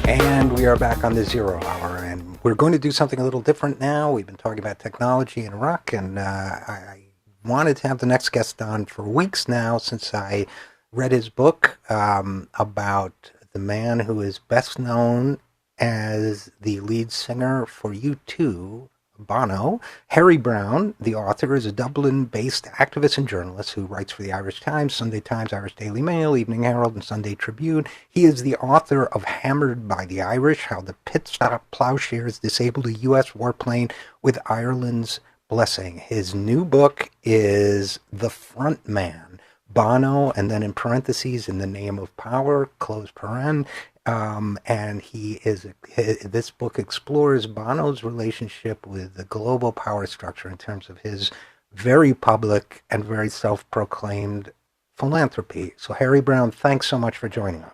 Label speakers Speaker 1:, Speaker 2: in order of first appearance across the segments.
Speaker 1: And we are back on the Zero Hour, and we're going to do something a little different now. We've been talking about technology and rock, and I wanted to have the next guest on for weeks now since I read his book about the man who is best known as the lead singer for U2, Bono. Harry Browne, the author, is a Dublin-based activist and journalist who writes for the Irish Times, Sunday Times, Irish Daily Mail, Evening Herald, and Sunday Tribune. He is the author of Hammered by the Irish, How the Pit Stop Plowshares Disabled a U.S. Warplane with Ireland's Blessing. His new book is The Front Man, Bono, and then in parentheses, In the Name of Power, close paren. And this book explores Bono's relationship with the global power structure in terms of his very public and very self-proclaimed philanthropy. So Harry Browne, thanks so much for joining us.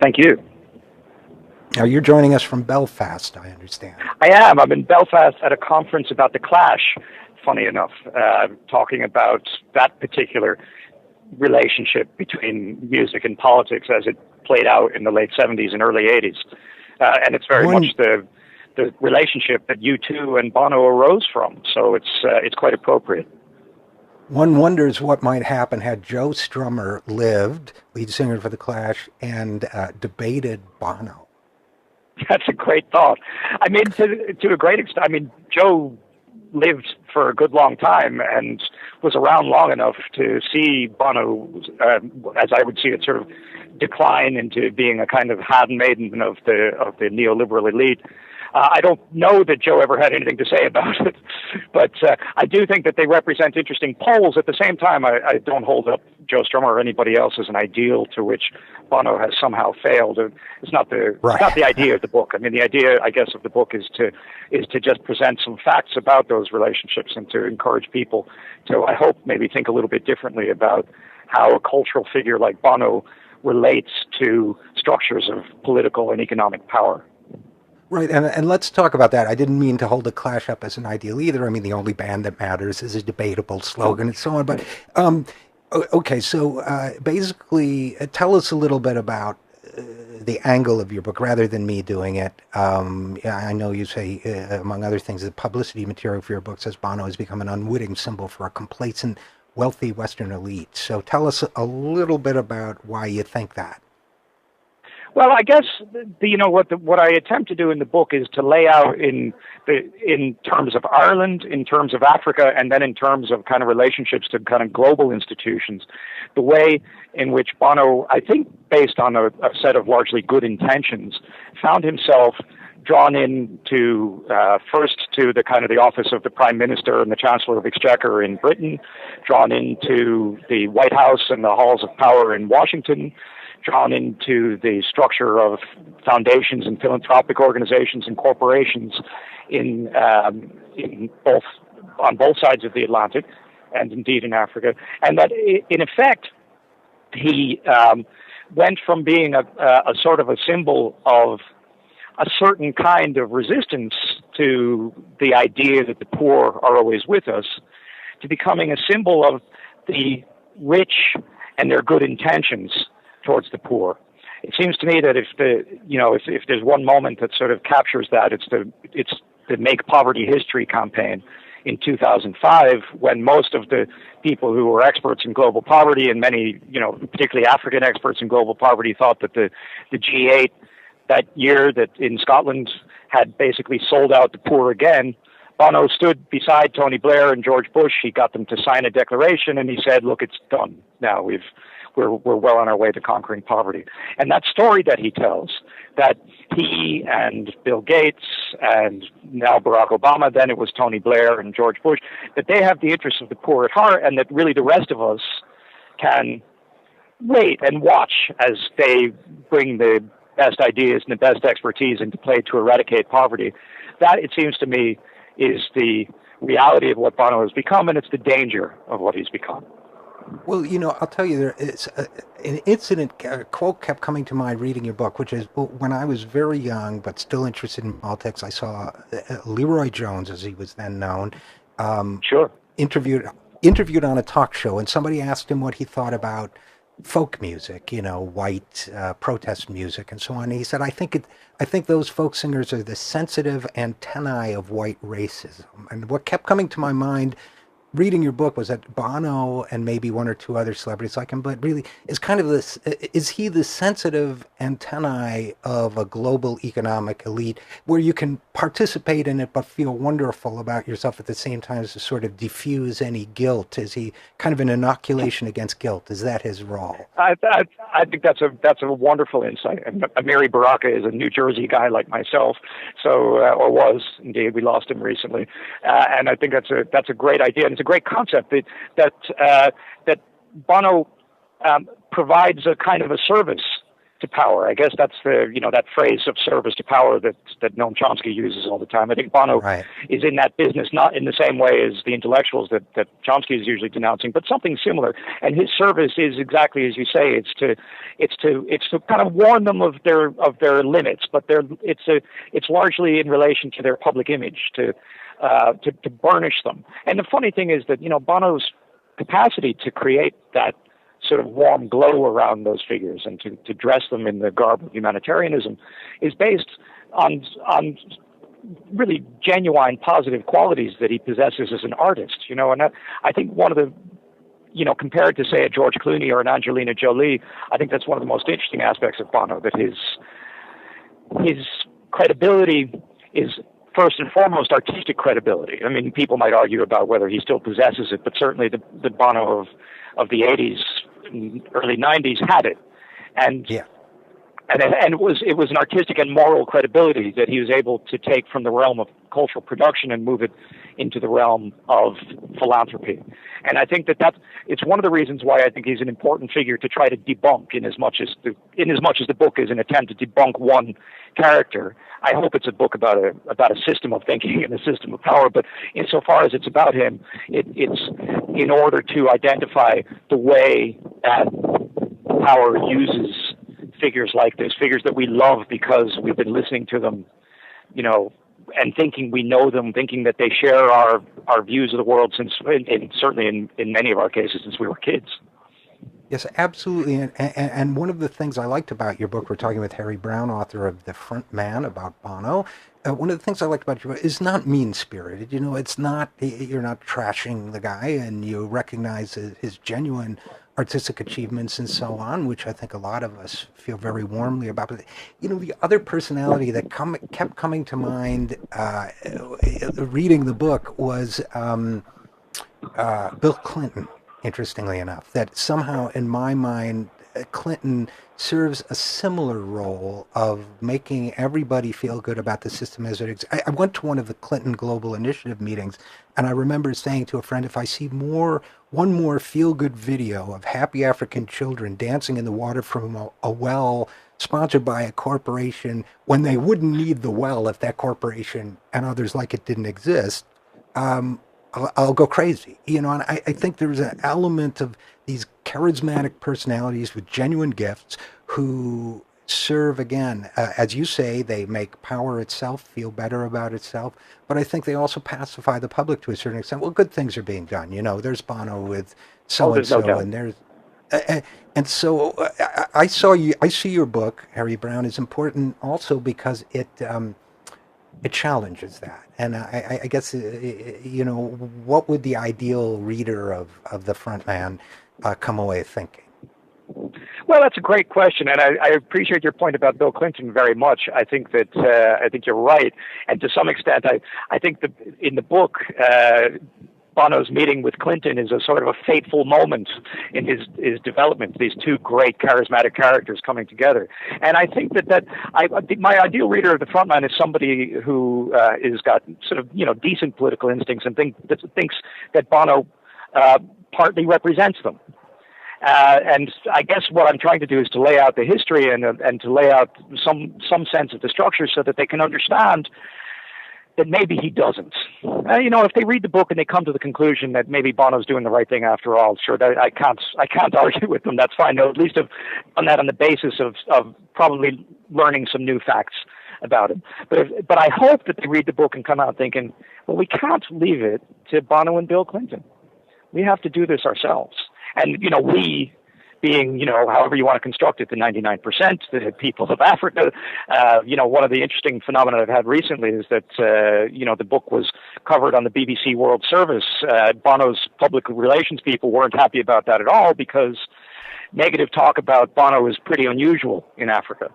Speaker 2: Thank you.
Speaker 1: Now you're joining us from Belfast, I understand.
Speaker 2: I am. I'm in Belfast at a conference about the Clash, funny enough, talking about that particular relationship between music and politics as it played out in the late 70s and early 80s. And it's very much the relationship that U2 and Bono arose from. So it's quite appropriate.
Speaker 1: One wonders what might happen had Joe Strummer lived, lead singer for The Clash, and debated Bono.
Speaker 2: That's a great thought. I mean, to a great extent, I mean, Joe lived for a good long time and was around long enough to see Bono, as I would see it, sort of decline into being a kind of handmaiden of the neoliberal elite. I don't know that Joe ever had anything to say about it, but I do think that they represent interesting poles. At the same time, I don't hold up Joe Strummer or anybody else as an ideal to which Bono has somehow failed. It's not the idea of the book. I mean, the idea, I guess, of the book is to just present some facts about those relationships and to encourage people to, I hope, maybe think a little bit differently about how a cultural figure like Bono relates to structures of political and economic power.
Speaker 1: Right, and let's talk about that. I didn't mean to hold the Clash up as an ideal either. I mean, the only band that matters is a debatable slogan and so on. But, okay, so basically, tell us a little bit about the angle of your book, rather than me doing it. I know you say, among other things, the publicity material for your book says Bono has become an unwitting symbol for a complacent, wealthy Western elite. So tell us a little bit about why you think that.
Speaker 2: Well, I guess what I attempt to do in the book is to lay out in terms of Ireland, in terms of Africa, and then in terms of kind of relationships to kind of global institutions, the way in which Bono, I think, based on a set of largely good intentions, found himself drawn into first to the kind of the office of the Prime Minister and the Chancellor of Exchequer in Britain, drawn into the White House and the halls of power in Washington, drawn into the structure of foundations and philanthropic organizations and corporations in both sides of the Atlantic, and indeed in Africa, and that in effect he went from being a sort of a symbol of a certain kind of resistance to the idea that the poor are always with us, to becoming a symbol of the rich and their good intentions towards the poor. It seems to me that if there's one moment that sort of captures that, it's the Make Poverty History campaign in 2005, when most of the people who were experts in global poverty, and many, particularly African experts in global poverty, thought that the G8 that year that in Scotland had basically sold out the poor again. Bono stood beside Tony Blair and George Bush. He got them to sign a declaration, and he said, "Look, it's done now. We're well on our way to conquering poverty." And that story that he tells, that he and Bill Gates and now Barack Obama, then it was Tony Blair and George Bush, that they have the interests of the poor at heart, and that really the rest of us can wait and watch as they bring the best ideas and the best expertise into play to eradicate poverty. That, it seems to me, is the reality of what Bono has become, and it's the danger of what he's become.
Speaker 1: Well, I'll tell you, it's an incident, a quote kept coming to mind reading your book, which is, when I was very young but still interested in politics, I saw Leroy Jones, as he was then known,
Speaker 2: Sure.
Speaker 1: interviewed on a talk show, and somebody asked him what he thought about folk music, white protest music and so on. He said, I think those folk singers are the sensitive antennae of white racism. And what kept coming to my mind reading your book was that Bono and maybe one or two other celebrities like him, but really is kind of this, is he the sensitive antennae of a global economic elite where you can participate in it but feel wonderful about yourself at the same time as to sort of diffuse any guilt? Is he kind of an inoculation against guilt? Is that his role?
Speaker 2: I think that's a wonderful insight. And Amiri Baraka is a New Jersey guy like myself, so or was indeed. We lost him recently, and I think that's a great idea, and it's a great concept that Bono provides a kind of a service to power. I guess that's that phrase of service to power that Noam Chomsky uses all the time. I think Bono
Speaker 1: Right.
Speaker 2: is in that business, not in the same way as the intellectuals that Chomsky is usually denouncing, but something similar. And his service is exactly as you say. It's to kind of warn them of their limits, but it's largely in relation to their public image to burnish them. And the funny thing is that Bono's capacity to create that sort of warm glow around those figures and to dress them in the garb of humanitarianism is based on really genuine positive qualities that he possesses as an artist, and I think one of the, compared to say a George Clooney or an Angelina Jolie, I think that's one of the most interesting aspects of Bono, that his credibility is first and foremost artistic credibility. I mean, people might argue about whether he still possesses it, but certainly the Bono of the 80s, early 90s had it. And
Speaker 1: Yeah.
Speaker 2: and it was an artistic and moral credibility that he was able to take from the realm of cultural production and move it into the realm of philanthropy. And I think it's one of the reasons why I think he's an important figure to try to debunk, in as much as the book is an attempt to debunk one character. I hope it's a book about a system of thinking and a system of power, but insofar as it's about him, it's in order to identify the way that power uses figures like this, figures that we love because we've been listening to them, and thinking we know them, thinking that they share our views of the world certainly in many of our cases since we were kids.
Speaker 1: Yes, absolutely. And one of the things I liked about your book, we're talking with Harry Browne, author of The Front Man, about Bono. One of the things I liked about your book is not mean-spirited. It's not, you're not trashing the guy, and you recognize his genuine artistic achievements and so on, which I think a lot of us feel very warmly about. But, the other personality that kept coming to mind reading the book was Bill Clinton. Interestingly enough, that somehow in my mind, Clinton serves a similar role of making everybody feel good about the system as it exists. I went to one of the Clinton Global Initiative meetings, and I remember saying to a friend, if I see one more feel-good video of happy African children dancing in the water from a well sponsored by a corporation when they wouldn't need the well if that corporation and others like it didn't exist, I'll go crazy, and I think there's an element of these charismatic personalities with genuine gifts who serve, again, as you say, they make power itself feel better about itself, but I think they also pacify the public to a certain extent. Well, good things are being done, there's Bono with so-and-so,
Speaker 2: There's no doubt.
Speaker 1: and there's, and so I see your book, Harry Browne, is important also because it challenges that. And I guess, what would the ideal reader of The Front Man come away thinking?
Speaker 2: Well, that's a great question, and I appreciate your point about Bill Clinton very much. I think you're right, and to some extent, I think that in the book, Bono's meeting with Clinton is a sort of a fateful moment in his development. These two great charismatic characters coming together, and I think my ideal reader of The Front Man is somebody who is got sort of decent political instincts and thinks that Bono partly represents them. And I guess what I'm trying to do is to lay out the history and to lay out some sense of the structure so that they can understand that maybe he doesn't. If they read the book and they come to the conclusion that maybe Bono's doing the right thing after all, sure, I can't argue with them. That's fine. They'll at least have done that on the basis of probably learning some new facts about him. But I hope that they read the book and come out thinking, well, we can't leave it to Bono and Bill Clinton. We have to do this ourselves. And we, being, however you want to construct it, the 99%, the people of Africa. One of the interesting phenomena I've had recently is that, the book was covered on the BBC World Service. Bono's public relations people weren't happy about that at all because negative talk about Bono is pretty unusual in Africa.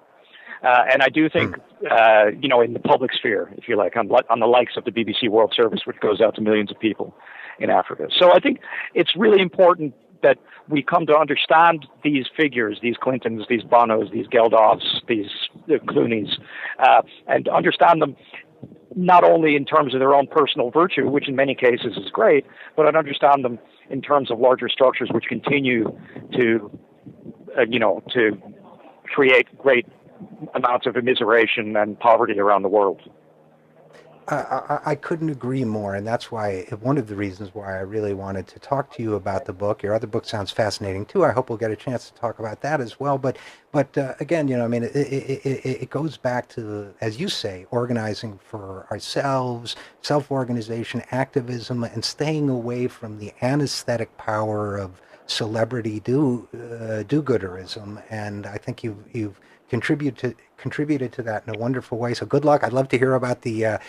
Speaker 2: And I do think, in the public sphere, if you like, on the likes of the BBC World Service, which goes out to millions of people in Africa. So I think it's really important that we come to understand these figures, these Clintons, these Bonos, these Geldofs, these Clooneys, and understand them not only in terms of their own personal virtue, which in many cases is great, but understand them in terms of larger structures which continue to, to create great amounts of immiseration and poverty around the world.
Speaker 1: I couldn't agree more, and that's why one of the reasons why I really wanted to talk to you about the book. Your other book sounds fascinating too. I hope we'll get a chance to talk about that as well. But again, it goes back to, as you say, organizing for ourselves, self-organization, activism, and staying away from the anesthetic power of celebrity do-gooderism. And I think you've contributed to that in a wonderful way. So good luck. I'd love to hear about the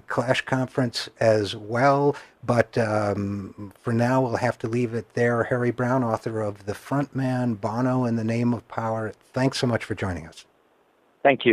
Speaker 1: Clash conference as well. But for now, we'll have to leave it there. Harry Browne, author of The Frontman, Bono, in the Name of Power. Thanks so much for joining us.
Speaker 2: Thank you.